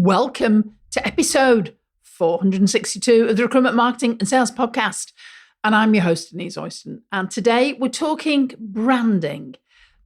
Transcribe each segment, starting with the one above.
Welcome to episode 462 of the Recruitment Marketing and Sales Podcast. And I'm your host, Denise Oyston. And today we're talking branding,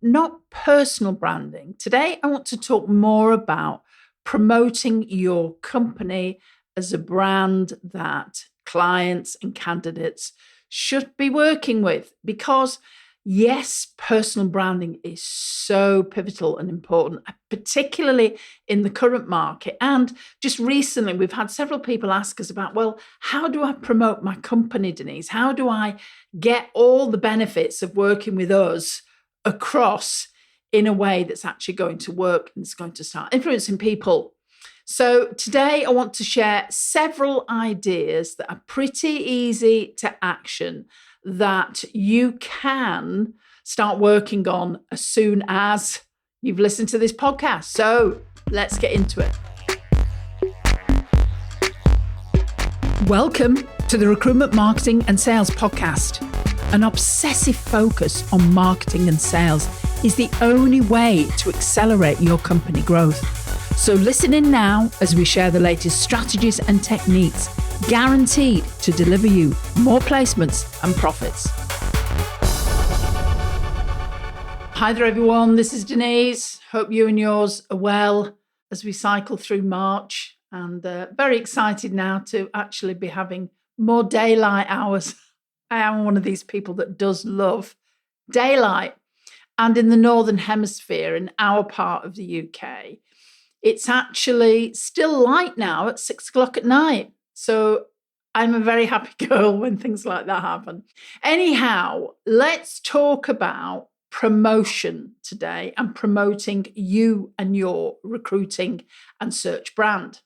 not personal branding. Today I want to talk more about promoting your company as a brand that clients and candidates should be working with. Because yes, personal branding is so pivotal and important, particularly in the current market. And just recently, we've had several people ask us about, well, how do I promote my company, Denise? How do I get all the benefits of working with us across in a way that's actually going to work and it's going to start influencing people? So today I want to share several ideas that are pretty easy to action that you can start working on as soon as you've listened to this podcast. So let's get into it. Welcome to the Recruitment Marketing and Sales Podcast. An obsessive focus on marketing and sales is the only way to accelerate your company growth. So listen in now as we share the latest strategies and techniques guaranteed to deliver you more placements and profits. Hi there, everyone. This is Denise. Hope you and yours are well as we cycle through March, and very excited now to actually be having more daylight hours. I am one of these people that does love daylight. And in the Northern Hemisphere, in our part of the UK, it's actually still light now at 6 o'clock at night. So I'm a very happy girl when things like that happen. Anyhow, let's talk about promotion today and promoting you and your recruiting and search brand.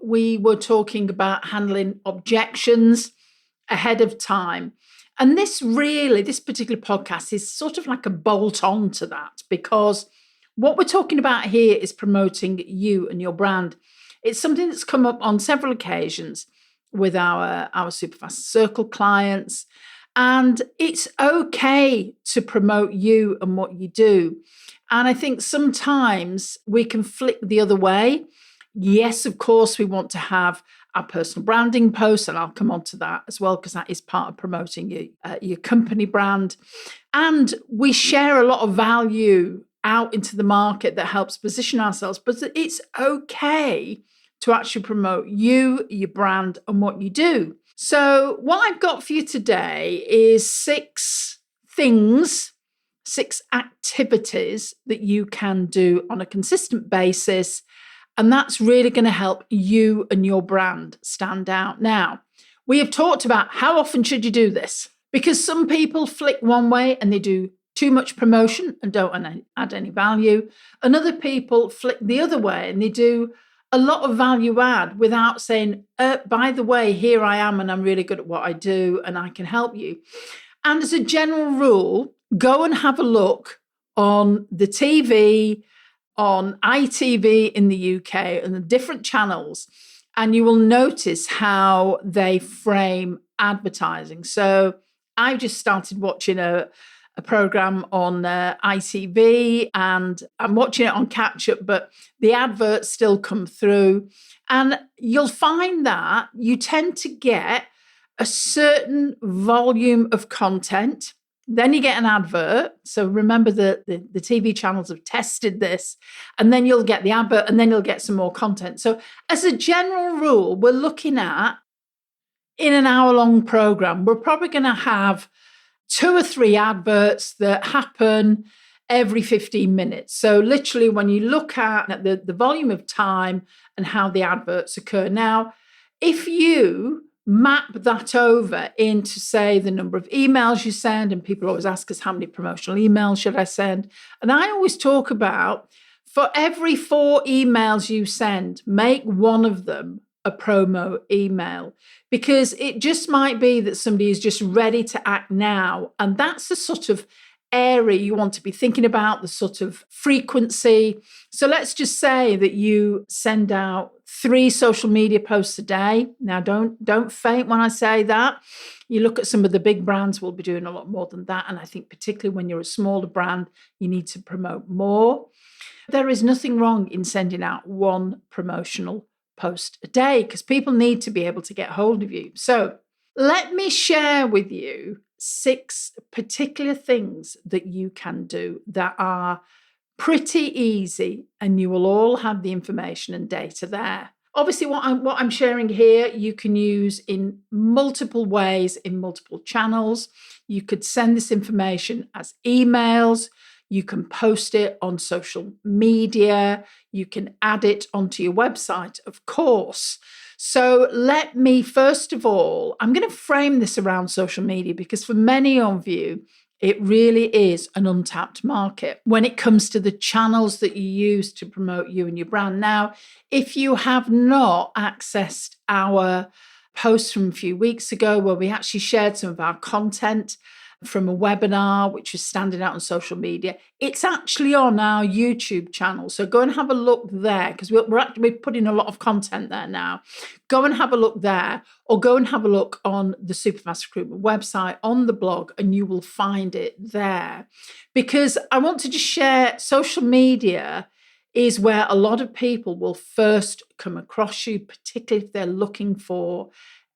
We were talking about handling objections ahead of time. And this particular podcast is sort of like a bolt on to that, because what we're talking about here is promoting you and your brand. It's something that's come up on several occasions with our Superfast Circle clients. And it's okay to promote you and what you do. And I think sometimes we can flick the other way. Yes, of course, we want to have our personal branding posts, and I'll come on to that as well, because that is part of promoting your company brand. And we share a lot of value out into the market that helps position ourselves, but it's okay to actually promote you, your brand, and what you do. So what I've got for you today is 6 activities that you can do on a consistent basis, and that's really going to help you and your brand stand out. Now, we have talked about how often should you do this, because some people flick one way and they do too much promotion and don't add any value. And other people flick the other way and they do a lot of value add without saying, by the way, here I am and I'm really good at what I do and I can help you. And as a general rule, go and have a look on the TV, on ITV in the UK and the different channels, and you will notice how they frame advertising. So I've just started watching a program on ITV, and I'm watching it on catch up, but the adverts still come through. And you'll find that you tend to get a certain volume of content. Then you get an advert. So remember the TV channels have tested this, and then you'll get the advert, and then you'll get some more content. So as a general rule, we're looking at, in an hour-long program, we're probably going to have 2 or 3 adverts that happen every 15 minutes. So literally when you look at the volume of time and how the adverts occur. Now, if you map that over into, say, the number of emails you send, and people always ask us, how many promotional emails should I send? And I always talk about, for every 4 emails you send, make one of them a promo email, because it just might be that somebody is just ready to act now. And that's the sort of area you want to be thinking about, the sort of frequency. So let's just say that you send out 3 social media posts a day. Now, don't faint when I say that. You look at some of the big brands will be doing a lot more than that. And I think particularly when you're a smaller brand, you need to promote more. There is nothing wrong in sending out one promotional post a day because people need to be able to get hold of you. So let me share with you 6 particular things that you can do that are pretty easy, and you will all have the information and data there. Obviously, what I'm sharing here, you can use in multiple ways, in multiple channels. You could send this information as emails. You can post it on social media. You can add it onto your website, of course. So let me, first of all, I'm going to frame this around social media because for many of you, it really is an untapped market when it comes to the channels that you use to promote you and your brand. Now, if you have not accessed our posts from a few weeks ago where we actually shared some of our content from a webinar, which was standing out on social media, it's actually on our YouTube channel. So go and have a look there because we're actually putting a lot of content there now. Go and have a look there, or go and have a look on the Superfast Recruitment website, on the blog, and you will find it there. Because I want to just share, social media is where a lot of people will first come across you, particularly if they're looking for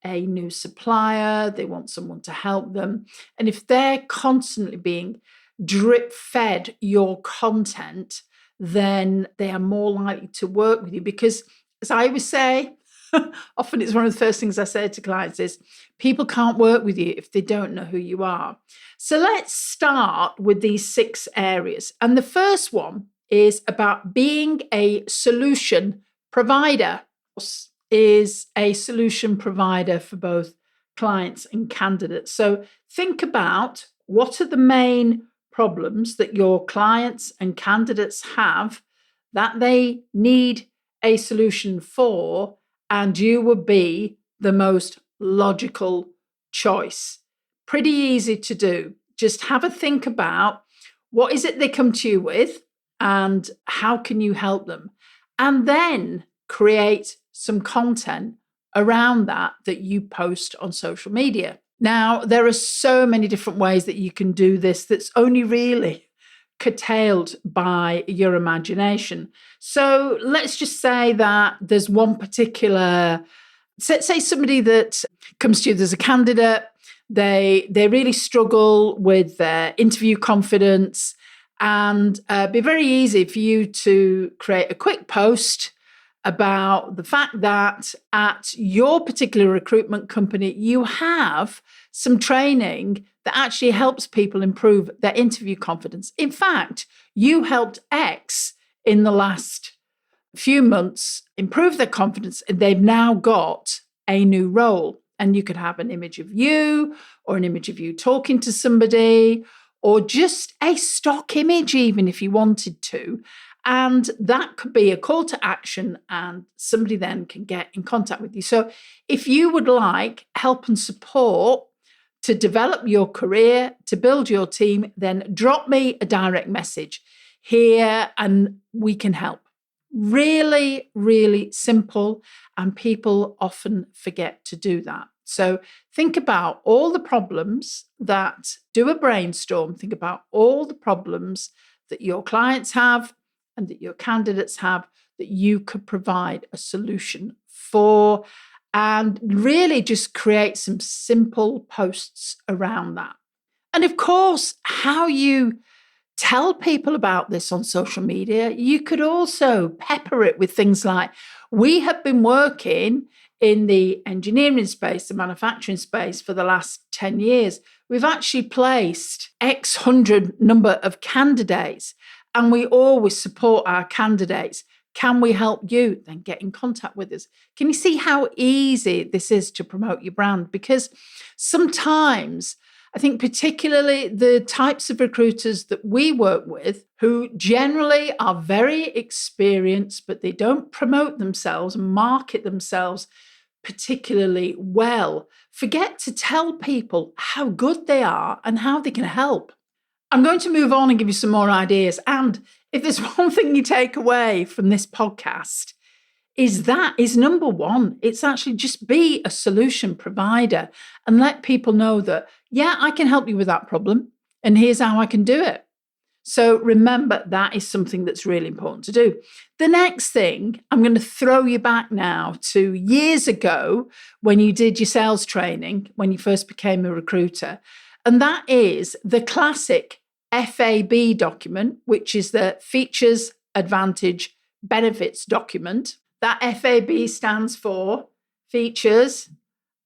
a new supplier, they want someone to help them. And if they're constantly being drip fed your content, then they are more likely to work with you. Because as I always say, often it's one of the first things I say to clients is people can't work with you if they don't know who you are. So let's start with these 6 areas. And the first one is about being a solution provider. Is a solution provider for both clients and candidates. So think about what are the main problems that your clients and candidates have that they need a solution for, and you would be the most logical choice. Pretty easy to do. Just have a think about what is it they come to you with and how can you help them? And then create some content around that you post on social media. Now, there are so many different ways that you can do this that's only really curtailed by your imagination. So let's just say that there's one particular, say somebody that comes to you, there's a candidate, they really struggle with their interview confidence, and it'd be very easy for you to create a quick post about the fact that at your particular recruitment company, you have some training that actually helps people improve their interview confidence. In fact, you helped X in the last few months improve their confidence, and they've now got a new role. And you could have an image of you, or an image of you talking to somebody, or just a stock image, even if you wanted to. And that could be a call to action, and somebody then can get in contact with you. So if you would like help and support to develop your career, to build your team, then drop me a direct message here and we can help. Really, really simple. And people often forget to do that. So think about all the problems do a brainstorm. Think about all the problems that your clients have and that your candidates have that you could provide a solution for, and really just create some simple posts around that. And of course, how you tell people about this on social media, you could also pepper it with things like, we have been working in the engineering space, the manufacturing space for the last 10 years. We've actually placed X hundred number of candidates, and we always support our candidates. Can we help you? Then get in contact with us. Can you see how easy this is to promote your brand? Because sometimes, I think particularly the types of recruiters that we work with, who generally are very experienced, but they don't promote themselves, market themselves particularly well, forget to tell people how good they are and how they can help. I'm going to move on and give you some more ideas. And if there's one thing you take away from this podcast, is number one, it's actually just be a solution provider and let people know that, yeah, I can help you with that problem. And here's how I can do it. So remember, that is something that's really important to do. The next thing, I'm going to throw you back now to years ago when you did your sales training, when you first became a recruiter. And that is the classic FAB document, which is the Features, Advantage, Benefits document. That FAB stands for Features,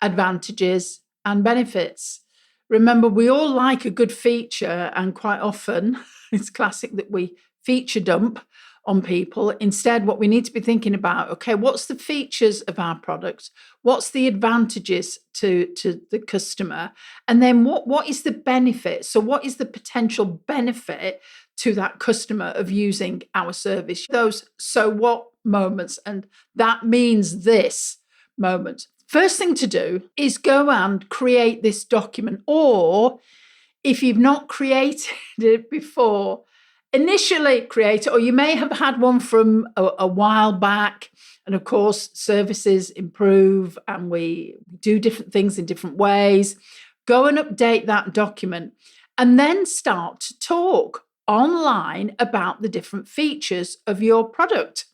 Advantages, and Benefits. Remember, we all like a good feature, and quite often it's classic that we feature dump on people. Instead, what we need to be thinking about, okay, what's the features of our product? What's the advantages to the customer? And then what is the benefit? So what is the potential benefit to that customer of using our service? Those so what moments, and that means this moment. First thing to do is go and create this document, or if you've not created it before, initially create it, or you may have had one from a while back. And of course, services improve and we do different things in different ways. Go and update that document and then start to talk online about the different features of your product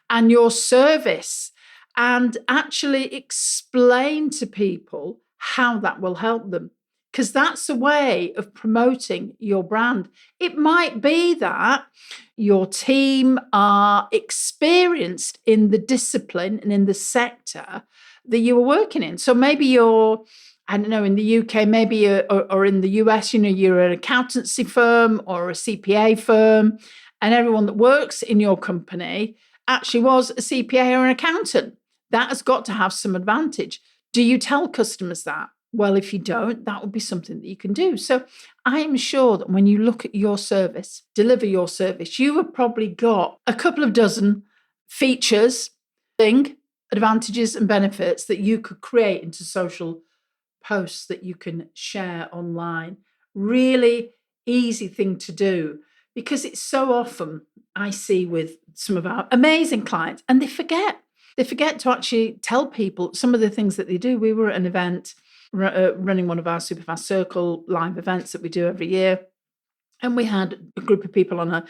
and your service, and actually explain to people how that will help them. Because that's a way of promoting your brand. It might be that your team are experienced in the discipline and in the sector that you are working in. So maybe you're, I don't know, in the UK, maybe, or in the US, you're an accountancy firm or a CPA firm, and everyone that works in your company actually was a CPA or an accountant. That has got to have some advantage. Do you tell customers that? Well, if you don't, that would be something that you can do. So I am sure that when you look at your service, deliver your service, you have probably got a couple of dozen features, advantages and benefits that you could create into social posts that you can share online. Really easy thing to do, because it's so often I see with some of our amazing clients, and they forget to actually tell people some of the things that they do. We were at an event running one of our Superfast Circle live events that we do every year. And we had a group of people on a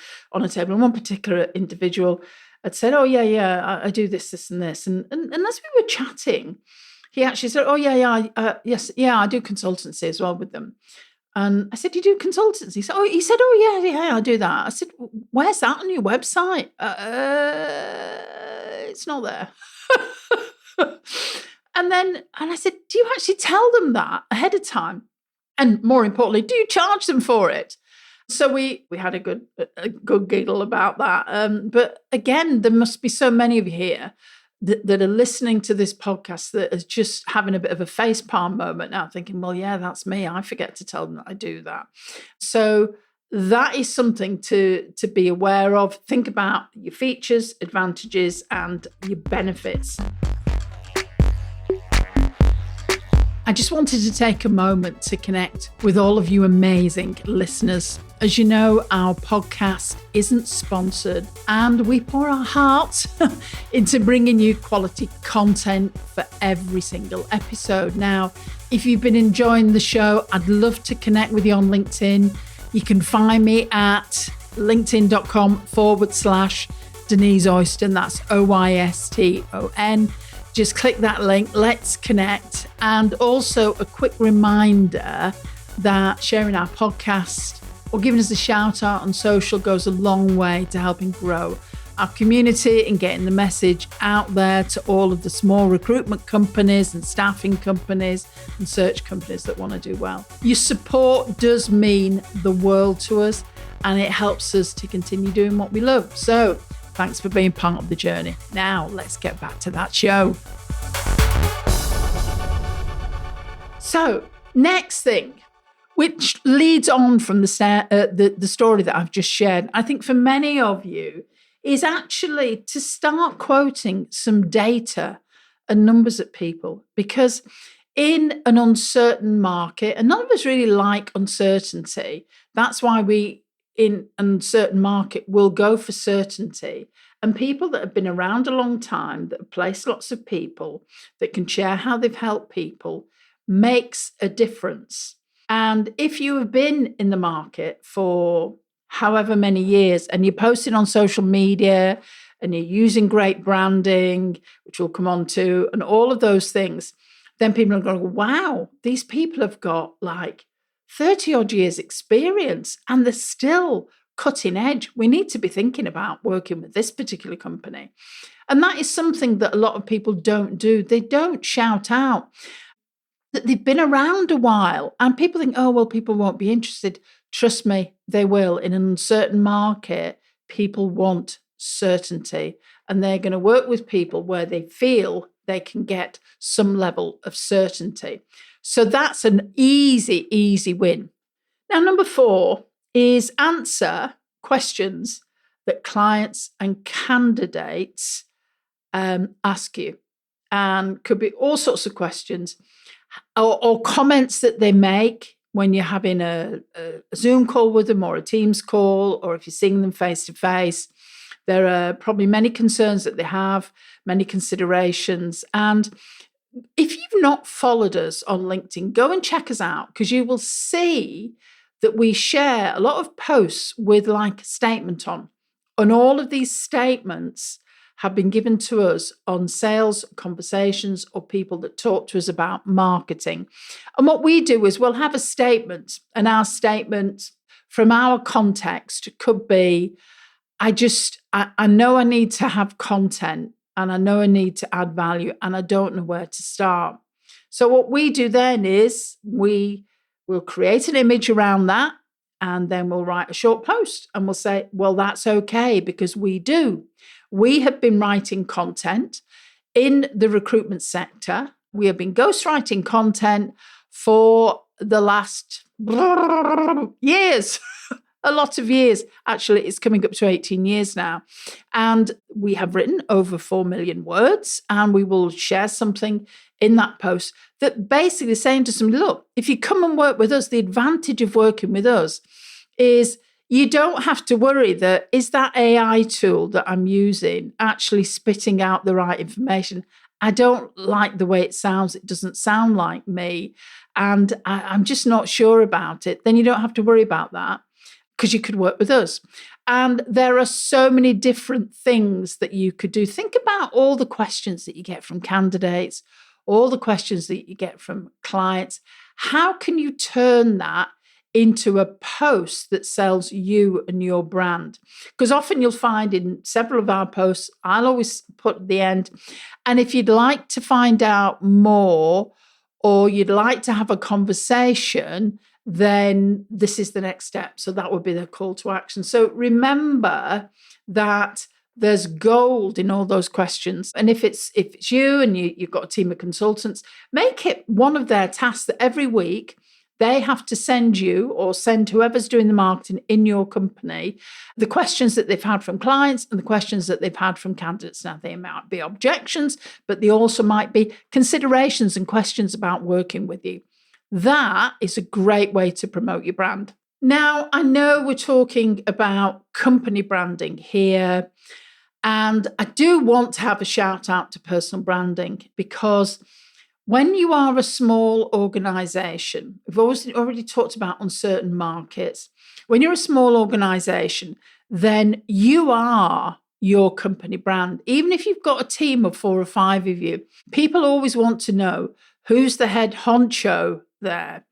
table, and one particular individual had said, "Oh yeah, I do this, and this." And as we were chatting, he actually said, "Oh yes, I do consultancy as well with them." And I said, "You do consultancy?" He said, "Oh yeah, I do that." I said, "Where's that on your website?" It's not there. And I said, "Do you actually tell them that ahead of time? And more importantly, do you charge them for it?" So we had a good giggle about that. But again, there must be so many of you here that are listening to this podcast that is just having a bit of a facepalm moment now, thinking, well, yeah, that's me. I forget to tell them that I do that. So that is something to be aware of. Think about your features, advantages, and your benefits. I just wanted to take a moment to connect with all of you amazing listeners. As you know, our podcast isn't sponsored, and we pour our hearts into bringing you quality content for every single episode. Now, if you've been enjoying the show, I'd love to connect with you on LinkedIn. You can find me at linkedin.com/Denise Oyston. That's Oyston. Just click that link, let's connect. And also a quick reminder that sharing our podcast or giving us a shout out on social goes a long way to helping grow our community and getting the message out there to all of the small recruitment companies and staffing companies and search companies that want to do well. Your support does mean the world to us, and it helps us to continue doing what we love. So thanks for being part of the journey. Now, let's get back to that show. So, next thing, which leads on from the story that I've just shared, I think for many of you, is actually to start quoting some data and numbers at people. Because in an uncertain market, and none of us really like uncertainty, that's why we, in an uncertain market, will go for certainty. And people that have been around a long time, that have placed lots of people, that can share how they've helped people, makes a difference. And if you have been in the market for however many years, and you're posting on social media and you're using great branding, which we'll come on to, and all of those things, then people are going, wow, these people have got like 30 odd years experience and they're still cutting edge. We need to be thinking about working with this particular company. And that is something that a lot of people don't do. They don't shout out that they've been around a while, and people think, oh, well, people won't be interested. Trust me, they will. In an uncertain market, people want certainty, and they're going to work with people where they feel they can get some level of certainty. So that's an easy, easy win. Now, number 4 is answer questions that clients and candidates ask you. And could be all sorts of questions or comments that they make when you're having a Zoom call with them or a Teams call, or if you're seeing them face to face. There are probably many concerns that they have, many considerations. And if you've not followed us on LinkedIn, go and check us out, because you will see that we share a lot of posts with like a statement on. And all of these statements have been given to us on sales conversations or people that talk to us about marketing. And what we do is we'll have a statement, and our statement from our context could be, I know I need to have content, and I know I need to add value, and I don't know where to start. So what we do then is we will create an image around that, and then we'll write a short post and we'll say, well, that's okay, because we do. We have been writing content in the recruitment sector. We have been ghostwriting content for the last years. A lot of years. Actually, it's coming up to 18 years now. And we have written over 4 million words, and we will share something in that post that basically is saying to somebody, look, if you come and work with us, the advantage of working with us is you don't have to worry that, is that AI tool that I'm using actually spitting out the right information? I don't like the way it sounds. It doesn't sound like me. And I'm just not sure about it. Then you don't have to worry about that, because you could work with us. And there are so many different things that you could do. Think about all the questions that you get from candidates, all the questions that you get from clients. How can you turn that into a post that sells you and your brand? Because often you'll find in several of our posts, I'll always put at the end, and if you'd like to find out more, or you'd like to have a conversation, then this is the next step. So that would be the call to action. So remember that there's gold in all those questions. And if it's you and you've got a team of consultants, make it one of their tasks that every week they have to send you, or send whoever's doing the marketing in your company, the questions that they've had from clients and the questions that they've had from candidates. Now, they might be objections, but they also might be considerations and questions about working with you. That is a great way to promote your brand. Now, I know we're talking about company branding here, and I do want to have a shout out to personal branding, because when you are a small organization, we've already talked about uncertain markets. When you're a small organization, then you are your company brand. Even if you've got a team of 4 or 5 of you, people always want to know, who's the head honcho there?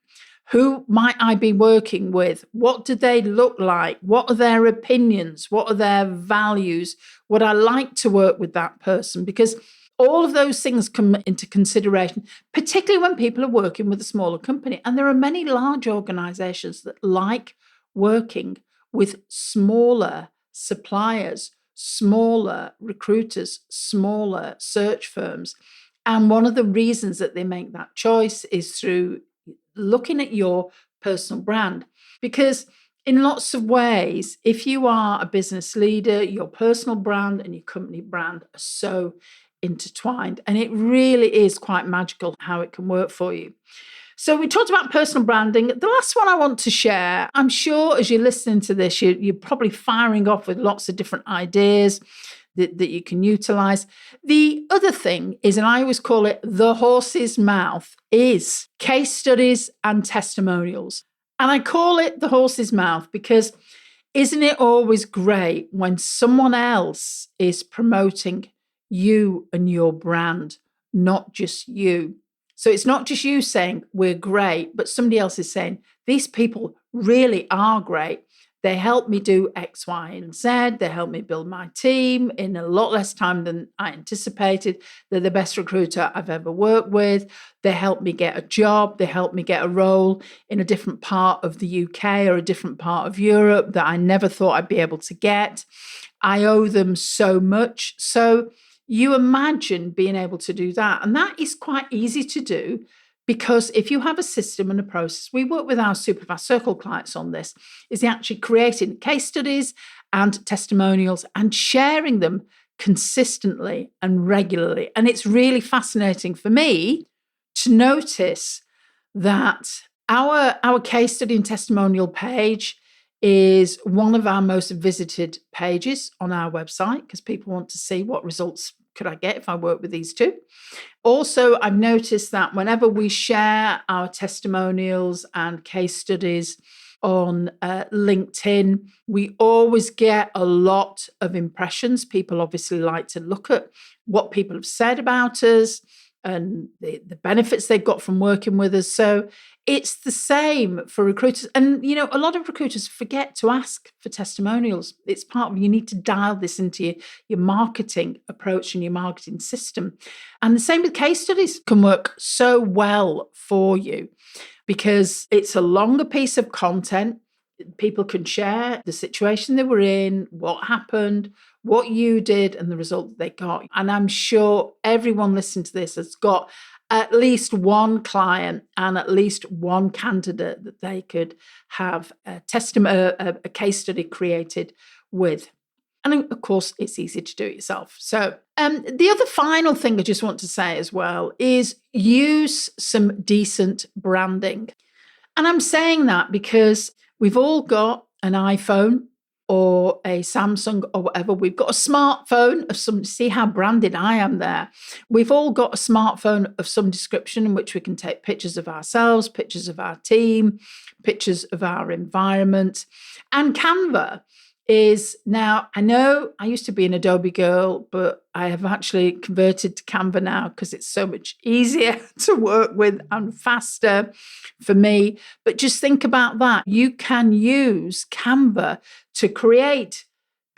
Who might I be working with? What do they look like? What are their opinions? What are their values? Would I like to work with that person? Because all of those things come into consideration, particularly when people are working with a smaller company. And there are many large organizations that like working with smaller suppliers, smaller recruiters, smaller search firms. And one of the reasons that they make that choice is through looking at your personal brand. Because in lots of ways, if you are a business leader, your personal brand and your company brand are so intertwined. And it really is quite magical how it can work for you. So we talked about personal branding. The last one I want to share, I'm sure as you're listening to this, you're probably firing off with lots of different ideas that you can utilize. The other thing is, and I always call it the horse's mouth, is case studies and testimonials. And I call it the horse's mouth because Isn't it always great when someone else is promoting you and your brand, not just you? So it's not just you saying we're great, but somebody else is saying these people really are great. They helped me do X, Y, and Z. They helped me build my team in a lot less time than I anticipated. They're the best recruiter I've ever worked with. They helped me get a job. They helped me get a role in a different part of the UK or a different part of Europe that I never thought I'd be able to get. I owe them so much. So you imagine being able to do that. And that is quite easy to do. Because if you have a system and a process, we work with our Superfast Circle clients on this, is actually creating case studies and testimonials and sharing them consistently and regularly. And it's really fascinating for me to notice that our case study and testimonial page is one of our most visited pages on our website because people want to see what results could I get if I work with these two. Also, I've noticed that whenever we share our testimonials and case studies on LinkedIn, we always get a lot of impressions. People obviously like to look at what people have said about us and the benefits they've got from working with us. So it's the same for recruiters. And, a lot of recruiters forget to ask for testimonials. It's part of, you need to dial this into your marketing approach and your marketing system. And the same with case studies can work so well for you because it's a longer piece of content. People can share the situation they were in, what happened, what you did, and the result that they got. And I'm sure everyone listening to this has got at least one client and at least one candidate that they could have a case study created with. And of course, it's easy to do it yourself. So the other final thing I just want to say as well is use some decent branding. And I'm saying that because we've all got an iPhone or a Samsung or whatever. We've got a smartphone of some, see how branded I am there. We've all got a smartphone of some description in which we can take pictures of ourselves, pictures of our team, pictures of our environment. And Canva is now, I know I used to be an Adobe girl, but I have actually converted to Canva now because it's so much easier to work with and faster for me. But just think about that. You can use Canva to create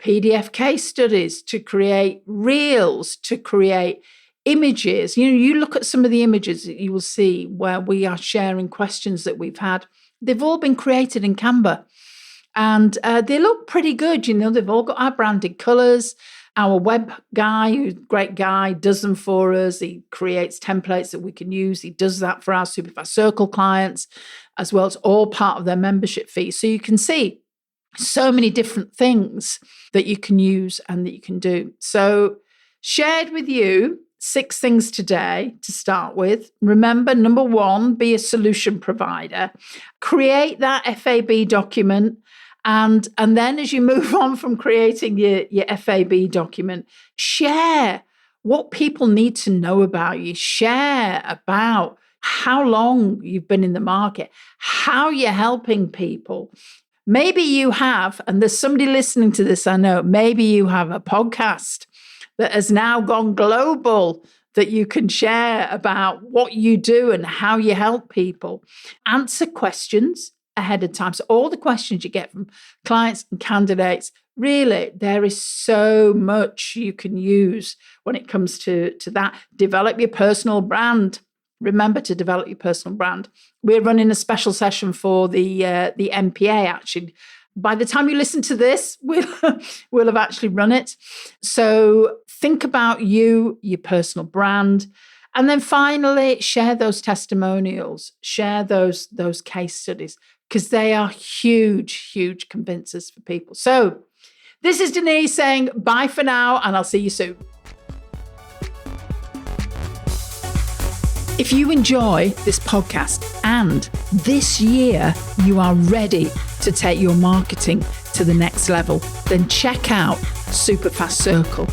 PDF case studies, to create reels, to create images. You look at some of the images that you will see where we are sharing questions that we've had. They've all been created in Canva. And they look pretty good. They've all got our branded colours. Our web guy, who's a great guy, does them for us. He creates templates that we can use. He does that for our Superfast Circle clients, as well as all part of their membership fee. So you can see so many different things that you can use and that you can do. So shared with you 6 things today to start with. Remember, number 1, be a solution provider. Create that FAB document. And then as you move on from creating your FAB document, share what people need to know about you. Share about how long you've been in the market, how you're helping people. Maybe you have, and there's somebody listening to this, I know, maybe you have a podcast that has now gone global that you can share about what you do and how you help people. Answer questions ahead of time. So all the questions you get from clients and candidates, really, there is so much you can use when it comes to that. Develop your personal brand. Remember to develop your personal brand. We're running a special session for the MPA, actually. By the time you listen to this, we'll have actually run it. So think about your personal brand. And then finally, share those testimonials, share those case studies, because they are huge, huge convincers for people. So this is Denise saying bye for now, and I'll see you soon. If you enjoy this podcast and this year you are ready to take your marketing to the next level, then check out Superfast Circle.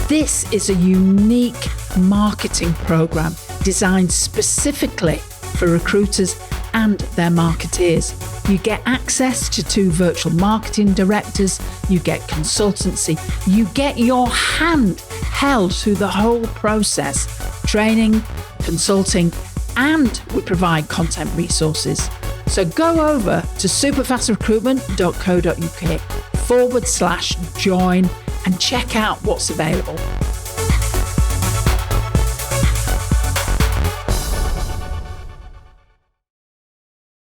This is a unique marketing program designed specifically for recruiters and their marketeers. You get access to 2 virtual marketing directors, you get consultancy, you get your hand held through the whole process, training, consulting, and we provide content resources. So go over to superfastrecruitment.co.uk/join and check out what's available.